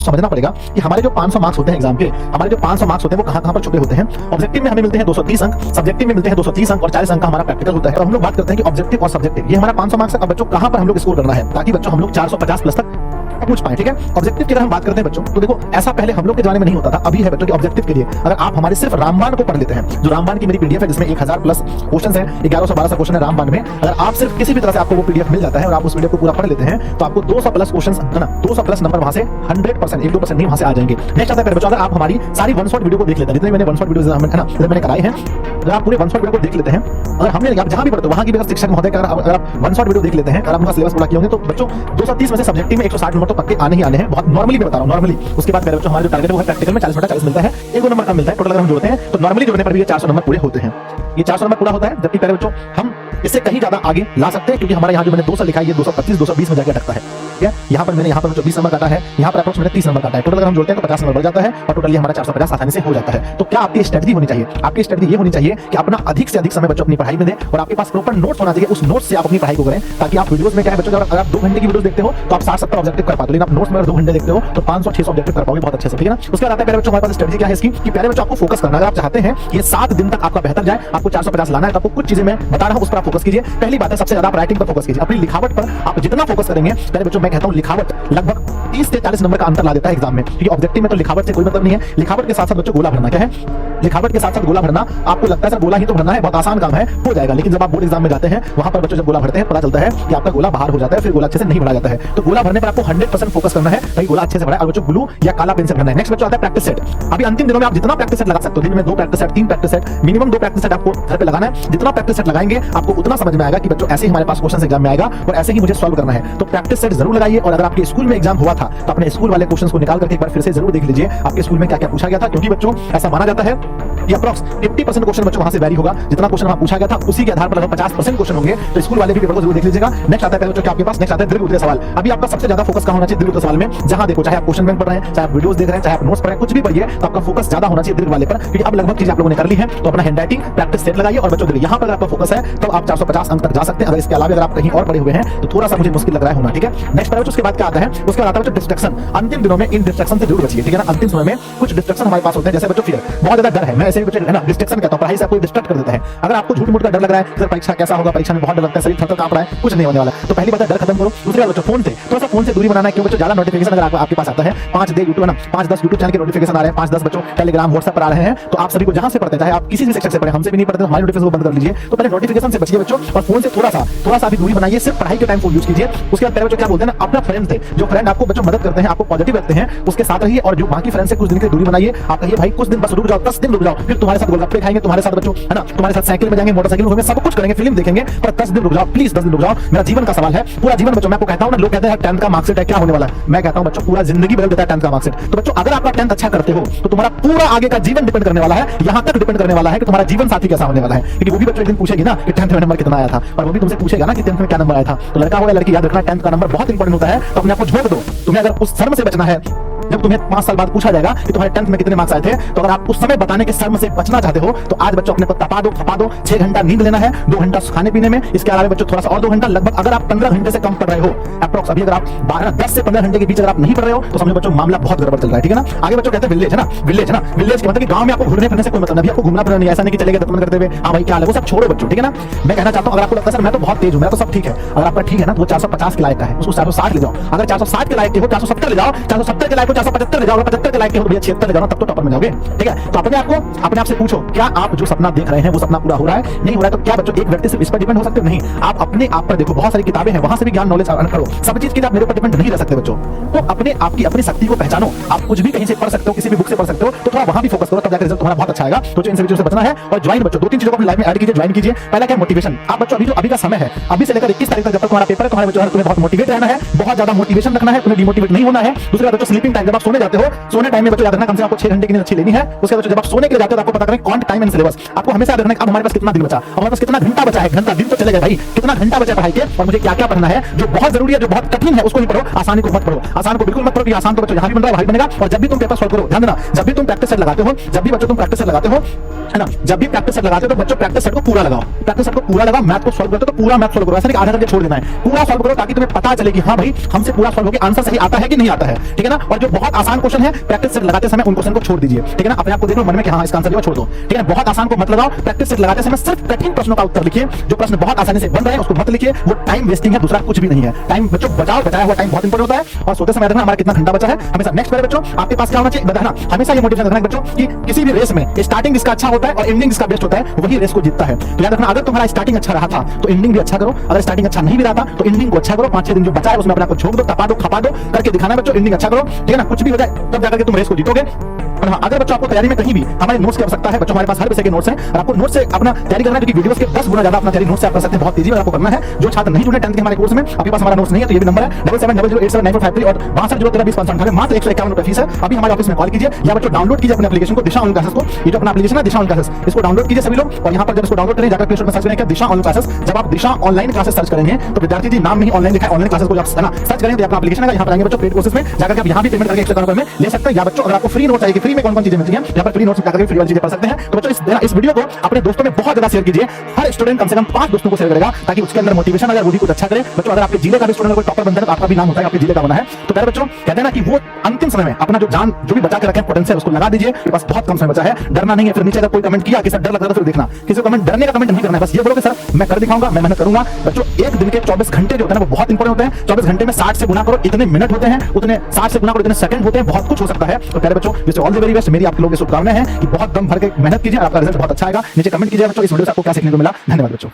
समझना पड़ेगा कि हमारे जो 500 मार्क्स होते हैं एग्जाम के, हमारे जो 500 मार्क्स होते हैं वो कहां-कहां पर छुपे होते हैं। ऑब्जेक्टिव में हमें मिलते हैं 230 अंक, सब्जेक्टिव में मिलते हैं 230 अंक और 40 अंक का हमारा प्रैक्टिकल होता है। तो हम लोग बात करते हैं कि ऑब्जेक्टिव और सब्जेक्टिव ये हमारा 500 मार्क्स है। अब बच्चों कहां पर हम लोग स्कोर करना है ताकि बच्चों हम लोग 450 प्लस तक पूछ पाए। ठीक है, ऑब्जेक्टिव की अगर हम बात करते हैं बच्चों तो देखो ऐसा पहले हम लोग के जमाने में नहीं होता था, अभी है बच्चों कि ऑब्जेक्टिव के लिए अगर आप हमारे सिर्फ रामबाण को पढ़ लेते हैं, जो रामबाण की मेरी पीडीएफ है जिसमें 1000 प्लस क्वेश्चंस हैं, 1100-1200 क्वेश्चन है रामबाण में, अगर आप सिर्फ किसी भी तरह से आपको वो पीडीएफ मिल जाता है और आप उस पीडीएफ को पूरा पढ़ लेते हैं तो आपको 200 प्लस क्वेश्चंस है ना, 200 प्लस नंबर वहां से 100% 1-2% नहीं वहां से आ जाएंगे। नेक्स्ट आता है बच्चों, अगर आप हमारी सारी वन शॉट वीडियो को देख लेते हैं, जितने मैंने वन शॉट वीडियो है ना मैंने कराई है, अगर आप पूरे वन शॉट वीडियो को देख लेते हैं, अगर हमने आप जहां भी पढ़ते हो वहां की भी अगर शिक्षक महोदय का अगर आप वन शॉट वीडियो देख लेते हैं, अगर आप उनका सिलेबस पूरा किए होंगे तो बच्चों 230 में से सब्जेक्टिव में 160 नंबर तो पक्के आने ही आने हैं। बहुत नॉर्मली मैं बता रहा हूं, नॉर्मली। उसके बाद मेरे बच्चों हमारा जो टारगेट है वो है प्रैक्टिकल में 40/40 मिलता है, 1-2 नंबर कम मिलता है। टोटल अगर हम जोड़ते हैं तो नॉर्मली जोड़ने पर भी ये 400 नंबर पूरे होते हैं। ये 400 नंबर पूरा होता है, जबकि पहले बच्चों हम इससे कहीं ज्यादा आगे ला सकते हैं क्योंकि हमारे यहाँ जो मैंने 200 लिखा है ये 225-220 में जाकर अटकता है। ठीक है, यहाँ पर मैंने यहाँ पर 20 नंबर काटा है, यहाँ पर अप्रोक्स मैंने 30 नंबर काटा है। टोटल अगर हम जोड़ते हैं तो 50 नंबर बढ़ जाता है और टोटली हमारा 450 आसानी से हो जाता है। तो क्या आपकी स्ट्रेटजी होनी चाहिए? आपकी स्ट्रेटजी ये होनी चाहिए कि अपना अधिक से अधिक समय बच्चों अपनी पढ़ाई में दें और आपके पास प्रॉपर नोट्स होना चाहिए। उस नोट्स से आप अपनी पढ़ाई को करें ताकि आप वीडियोस में क्या है बच्चों, अगर आप 2 घंटे की वीडियोस देखते हो तो आप 60-70 ऑब्जेक्टिव कर पाते हो, लेकिन आप नोट्स में अगर 2 घंटे देखते हो तो 500-600 ऑब्जेक्टिव कर पाओगे बहुत अच्छे से। ठीक है ना, उसके बाद आता है प्यारे बच्चों हमारे पास स्ट्रेटजी क्या है इसकी कि प्यारे बच्चों आपको फोकस करना। अगर आप चाहते हैं ये 7 दिन तक आपका बेहतर जाए, आपको 450 लाना है तो आपको कुछ चीजें मैं बता रहा हूं उस पर आप फोकस कीजिए। पहली बात है सबसे ज्यादा राइटिंग पर फोकस कीजिए, अपनी लिखावट पर आप जितना फोकस करेंगे, प्यारे बच्चों मैं कहता हूं लिखावट लगभग 30 से 40 नंबर का अंतर ला देता है एग्जाम में। क्योंकि ऑब्जेक्टिव में तो लिखावट से कोई मतलब नहीं है, लिखावट के साथ साथ बच्चों गोला भरना क्या है, लिखावट के साथ साथ गोला भरना आपको लगता है सर गोला ही तो भरना है, बहुत आसान काम है, हो जाएगा। लेकिन जब आप बोर्ड एग्जाम में जाते हैं वहां पर बच्चों जब गोला भरते हैं पता चलता है कि आपका गोला बाहर हो जाता है, फिर गोला अच्छे से नहीं भरा जाता है। तो गोला भरने पर आपको 100% फोकस करना है ताकि गोला अच्छे से भरा है और बच्चों ब्लू या काला पेन से भरना है। नेक्स्ट बच्चों आता है प्रैक्टिस सेट। अभी अंतिम दिनों में आप जितना प्रैक्टिस सेट लगा सकते हो, दिन में 2 practice set 3 practice set minimum 2 practice set आपको घर पे लगाना है। जितना प्रैक्टिस सेट लगाएंगे आपको उतना समझ में आएगा कि बच्चों ऐसे ही हमारे पास क्वेश्चन एग्जाम में आएगा और ऐसे ही मुझे सॉल्व करना है। तो प्रैक्टिस सेट जरूर लगाइए और अगर आपके स्कूल में एग्जाम हुआ था तो अपने स्कूल वाले क्वेश्चंस को निकाल करके एक बार फिर से जरूर देख लीजिए आपके स्कूल में क्या क्या पूछा गया था, क्योंकि बच्चों ऐसा माना जाता है कि अप्रॉक्स 50% क्वेश्चन बच्चों वहां से वैरी होगा। जितना क्वेश्चन वहां पूछा गया था उसी के आधार पर लगभग 50% क्वेश्चन होंगे। तो स्कूल वाले भी पेपर को जरूर देख लीजिएगा। नेक्स्ट आता है बच्चों क्या आपके पास, नेक्स्ट आता है दीर्घ उत्तरीय सवाल। अभी आपका सबसे ज्यादा फोकस कहां होना चाहिए? दीर्घ उत्तरीय सवाल में। जहां देखो चाहे आप क्वेश्चन बैंक पढ़ रहे हैं, चाहे आप वीडियोस देख रहे हैं, चाहे आप नोट्स पढ़ रहे हैं, कुछ भी पढ़िए तो आपका फोकस ज्यादा होना चाहिए दीर्घ वाले पर, क्योंकि अब लगभग चीजें आप लोगों ने कर ली है। तो अपना हैंड राइटिंग प्रैक्टिस सेट लगाइए और बच्चों दीर्घ यहां पर आपका फोकस है तो आप 450 अंक तक जा सकते हैं। अगर इसके अलावा अगर आप कहीं और पढ़े हुए हैं तो थोड़ा सा मुझे मुश्किल लग रहा है होना। ठीक है, नेक्स्ट बच्चों उसके बाद क्या आता है? उसके बाद आता है डिस्ट्रैक्शन। अंतिम दिनों में इन डिस्ट्रैक्शन से जरूर बचिए। ठीक है ना, अंतिम समय में कुछ डिस्ट्रैक्शन हमारे पास होते हैं, जैसे बच्चों फिर बहुत ज्यादा डर है, मैं ऐसे ही बच्चे है ना डिस्ट्रैक्शन कहता हूं, पढ़ाई से आपको डिस्ट्रैक्ट कर देता है। अगर आपको झूठ-मूठ का डर लग रहा है सर परीक्षा कैसा होगा, परीक्षा में बहुत डर लगता है, शरीर थर-थर कांप रहा है, कुछ नहीं होने वाला है, तो पहली बात है डर खत्म करो। दूसरी बात बच्चों फोन से थोड़ा सा फोन से दूरी बनाना है। क्यों बच्चों ज्यादा नोटिफिकेशन अगर आपके पास आता है 5 दे यूट्यूब ना 5-10 यूट्यूब चैनल के नोटिफिकेशन आ रहे हैं, 5-10 बच्चों टेलीग्राम व्हाट्सएप पर आ रहे हैं, तो आप सभी को जहां से पढ़ते हैं चाहे आप किसी भी शिक्षक से पढ़े, हमसे भी नहीं पढ़ते, हमारे नोटिफिकेशन को बंद कर लीजिए। तो पहले नोटिफिकेशन से बचिए बच्चों और फोन से थोड़ा सा भी दूरी बनाइए, सिर्फ पढ़ाई के टाइम फोन यूज कीजिए। उसके बाद पहले बच्चों क्या बोलते हैं ना, अपना फ्रेंड थे जो फ्रेंड आपको बच्चों मदद करते हैं, आपको पॉजिटिव रखते हैं, उसके साथ रहिए और जो बाकी फ्रेंड से कुछ दिन की दूरी बनाइए। आप कहिए भाई कुछ दिन बस रुक जाओ, 10 दिन रुक जाओ, फिर तुम्हारे साथ गोलगप्पे खाएंगे, तुम्हारे साथ बच्चों है ना, तुम्हारे साथ साइकिल में जाएंगे, मोटरसाइकिल में सब कुछ करेंगे, फिल्म देखेंगे, पर 10 दिन रुक जाओ प्लीज, 10 दिन रुक जाओ। मेरा जीवन का सवाल है, पूरा जीवन बच्चों मैं आपको कहता हूं ना, लोग कहते हैं 10th का मार्क्सिट है क्या होने वाला है, मैं कहता हूं बच्चों पूरा जिंदगी बदल देता है 10th का मार्क्सिट। तो बच्चों अगर आपका 10th अच्छा करते हो तो तुम्हारा पूरा आगे का जीवन डिपेंड करने वाला है, यहां तक डिपेंड करने वाला है कि तुम्हारा जीवन साथी कैसा होने वाला है। क्योंकि वो भी बच्चों एक दिन पूछेगी ना कि 10th में नंबर कितना आया था, और वो भी तुमसे पूछेगा ना कि 10th में क्या नंबर आया था। तो लड़का हो या लड़की याद रखना 10th का नंबर बहुत इंपॉर्टेंट होता है। तो अपने आप को झोंक दो। तुम्हें अगर उस शर्म से बचना है जब तुम्हें 5 साल बाद पूछा जाएगा कि तुम्हारे 10th में कितने मार्क्स आए थे, तो अगर आप उस समय बताने के शर्म से बचना चाहते हो तो आज बच्चों अपने को तपा दो, खपा दो। 6 घंटा नींद लेना है, 2 घंटा खाने पीने में, इसके अलावा बच्चों थोड़ा सा और 2 घंटा, लगभग अगर आप 15 घंटे से कम पढ़ रहे हो अप्रॉक्स, अभी अगर आप 10 से 15 घंटे के बीच अगर आप नहीं पढ़ रहे हो तो समझो बच्चों मामला बहुत गड़बड़ चल रहा है। ठीक है ना, आगे बच्चों कहते हैं विलेज है ना, विलेज है ना, विलेज के मतलब कि गांव में आपको घूमने फिरने से कोई मतलब नहीं, आपको घूमना फिरना नहीं, ऐसा नहीं कि चलेगा दत्तमन करते हुए हां भाई क्या हाल है, वो सब छोड़ो बच्चों। ठीक है ना, मैं कहना चाहता हूं अगर आपको लगता है सर मैं तो बहुत तेज हूं, मेरा तो सब ठीक है, अगर आपका ठीक है ना तो वो 450 के लायक का है, उसको 460 ले जाओ। अगर 460 के लायक के हो 470 ले जाओ, 470 के लायक हो 475 ले जाओ, 75 के लायक के हो भैया 76 ले जाओ, तब तो टॉपर में जाओगे। ठीक है, तो अपने आप से पूछो क्या आप जो सपना देख रहे हैं वो सपना पूरा हो रहा है, नहीं हो रहा है? तो क्या बच्चों एक व्यक्ति सिर्फ इस पर डिपेंड हो सकते हो? नहीं, आप अपने आप पर देखो, बहुत सारी किताबें हैं, वहां से भी ज्ञान नॉलेज अर्न करो। सब चीज के लिए आप मेरे ऊपर डिपेंड नहीं रह सकते बच्चों। तो अपने आप की अपनी शक्ति को पहचानो, आप कुछ भी कहीं से पढ़ सकते हो, किसी भी बुक से पढ़ सकते हो, तो थोड़ा वहां भी फोकस करो, तब जाकर रिजल्ट तुम्हारा बहुत अच्छा आएगा। तो इन सभी चीजों से बचना है और ज्वाइन बच्चों 2-3 चीजों को अपनी लाइफ में ऐड कीजिए, ज्वाइन कीजिए। पहला क्या मोटिवेशन, आप बच्चों अभी का समय है, अभी से लेकर 21 तारीख तक जब तक तुम्हारा पेपर है, तुम्हारे बच्चों तुम्हें बहुत मोटिवेट रहना है, बहुत ज्यादा मोटिवेशन रखना है, तुम्हें डिमोटिवेट नहीं होना है। दूसरी बात बच्चों स्लीपिंग टाइम, जब आप सोने जाते हो, सोने टाइम में बच्चों याद रखना कम से कम आपको 6 घंटे की नींद अच्छी लेनी है। उसके बाद जब आप सोने के लिए जाते हो तो आपको पता करें कौन टाइम एंड सिलेबस, आपको हमेशा याद रखना अब हमारे पास कितना दिन बचा, हमारे पास कितना घंटा बचा है, घंटा दिन तो चले गए भाई, कितना घंटा बचा पढ़ाई के और मुझे क्या क्या पढ़ना है, जो बहुत जरूरी है, जो बहुत कठिन है उसको ही पढ़ो, आसानी को मत पढ़ो, आसान को बिल्कुल मत पढ़ो। आसान तो बच्चों यहाँ भी बन रहा है वहीं बनेगा। और जब भी तुम पेपर सॉल्व करो ध्यान देना, जब भी तुम प्रैक्टिस सेट लगाते हो, जब भी बच्चों तुम प्रैक्टिस सेट लगाते हो है ना, जब भी प्रैक्टिस सेट लगाते हो तो बच्चों प्रैक्टिस सेट को पूरा लगाओ, प्रैक्टिस सेट को पूरा लगाओ। मैथ को सॉल्व करते हो तो पूरा मैथ सॉल्व करो, ऐसा नहीं आधा करके छोड़ देना है, पूरा सॉल्व करो ताकि तुम्हें पता चले कि हाँ भाई हमसे पूरा सॉल्व होकर आंसर सही आता है कि नहीं आता है। ठीक है ना, और जो बहुत आसान क्वेश्चन है, प्रैक्टिस सेट लगाते समय उन क्वेश्चन को छोड़ दीजिए, ठीक है ना। अपने आप को देख लो मन में कि हाँ इसका आंसर छोड़ दो, ठीक है। बहुत आसान को मत लगाओ, प्रैक्टिस सेट लगाते समय सिर्फ कठिन प्रश्नों का उत्तर लिखिए। जो प्रश्न बहुत आसानी से बन रहे हैं उसको मत लिखिए, वो टाइम वेस्टिंग है, दूसरा कुछ भी नहीं है। टाइम बच्चों बचाओ, बचाया हुआ टाइम बहुत इंपॉर्टेंट होता है। और सोते समय देखना हमारा कितना घंटा बचा है, हमेशा नेक्स्ट मेरे बच्चों आपके पास क्या होना चाहिए बताना। हमेशा ये मोटिवेशन रखना है बच्चों कि किसी भी रेस में स्टार्टिंग जिसका अच्छा होता है और एंडिंग जिसका बेस्ट होता है वही रेस को जीतता है। तो याद रखना, अगर तुम्हारा स्टार्टिंग अच्छा रहा था तो एंडिंग भी अच्छा करो, अगर स्टार्टिंग अच्छा नहीं भी रहा था तो एंडिंग को अच्छा करो। 5-6 दिन जो बचा है उसमें अपने आप को झोंक दो, तपा दो, खपा दो, करके दिखाना बच्चों। एंडिंग अच्छा करो, ठीक है ना। कुछ भी हो जाए तब जाकर के तुम रेस को जीतोगे। और हाँ, अगर बच्चों आपको तैयारी में कहीं भी हमारे नोट्स की आवश्यकता है बच्चों, हमारे पास हर विषय के नोट्स हैं और आपको नोट्स से अपना तैयारी करना है, क्योंकि वीडियोस के 10 गुना ज्यादा अपना तैयारी नोट्स से आप कर सकते हैं। बहुत तेजी में आपको करना है। जो छात्र नहीं जुड़े 10th के हमारे कोर्स में, आपके पास हमारा नोट्स नहीं है तो ये भी नंबर है 7700879453 और 62032055, मात्र 151 रुपए फीस है। अभी हमारे ऑफिस में कॉल कीजिए या बच्चों डाउनलोड कीजिए अपने एप्लीकेशन को, दिशा ऑनलाइन क्लासेस को। ये जो अपना एप्लीकेशन है दिशा ऑनलाइन क्लासेस, इसको डाउनलोड कीजिए सभी लोग। और यहाँ पर जब इसको डाउनलोड करें जाकर प्ले स्टोर में सर्च करें क्या दिशा ऑनलाइन क्लासेस। जब आप दिशा ऑनलाइन क्लासेस सर्च करेंगे तो विद्यार्थी जी नाम में ही ऑनलाइन लिखा है, ऑनलाइन क्लासेस को आप ना सर्च करेंगे तो अपना एप्लीकेशन है, यहाँ पर आएंगे बच्चों पेड कोर्सेज में जाकर आप यहाँ भी पेमेंट करके 151 रुपए में ले सकते हैं। या बच्चों अगर आपको फ्री नोट चाहिए, फ्री में कौन-कौन चीजें मिलती हैं, यहाँ पर फ्री नोट्स जाकर फ्री वाली चीजें पढ़ सकते हैं। तो बच्चों इस वीडियो को अपने दोस्तों में बहुत ज्यादा शेयर कीजिए। हर स्टूडेंट कम से कम 5 दोस्तों को शेयर करेगा ताकि उसके अंदर मोटिवेशन आ जाए, वो भी कुछ अच्छा करे। बच्चों अगर आपके जिले का भी स्टूडेंट कोई टॉपर बनता है तो आपका भी नाम होता है, आपके जिले का बना है। तो प्यारे बच्चों कहते हैं ना कि वो अंतिम समय में अपना जो जान जो भी बचा के रखें पोटेंशियल उसको लगा दीजिए। मेरे पास बहुत कम समय बचा है, डरना नहीं है। फिर नीचे अगर कोई कमेंट किया कि सर डर लग रहा है तो फिर देखना, किसी को कमेंट डरने का कमेंट नहीं करना है, बस ये बोलो कि सर मैं कर दिखाऊंगा, मैं मेहनत करूंगा। बच्चों एक दिन के 24 घंटे जो होते हैं वो बहुत इंपॉर्टेंट होते हैं। 24 घंटे में 60 से गुना करो, इतने मिनट होते हैं, उतने 60 से गुना करो इतने सेकंड होते हैं, बहुत कुछ हो सकता है। तो प्यारे बच्चों wish all the very best. मेरी आप लोगों की शुभकामनाएं हैं कि बहुत दम भर के मेहनत कीजिए, आपका रिजल्ट बहुत अच्छा आएगा। नीचे कमेंट कीजिए बच्चों इस वीडियो से आपको क्या सीखने को मिला। धन्यवाद बच्चों।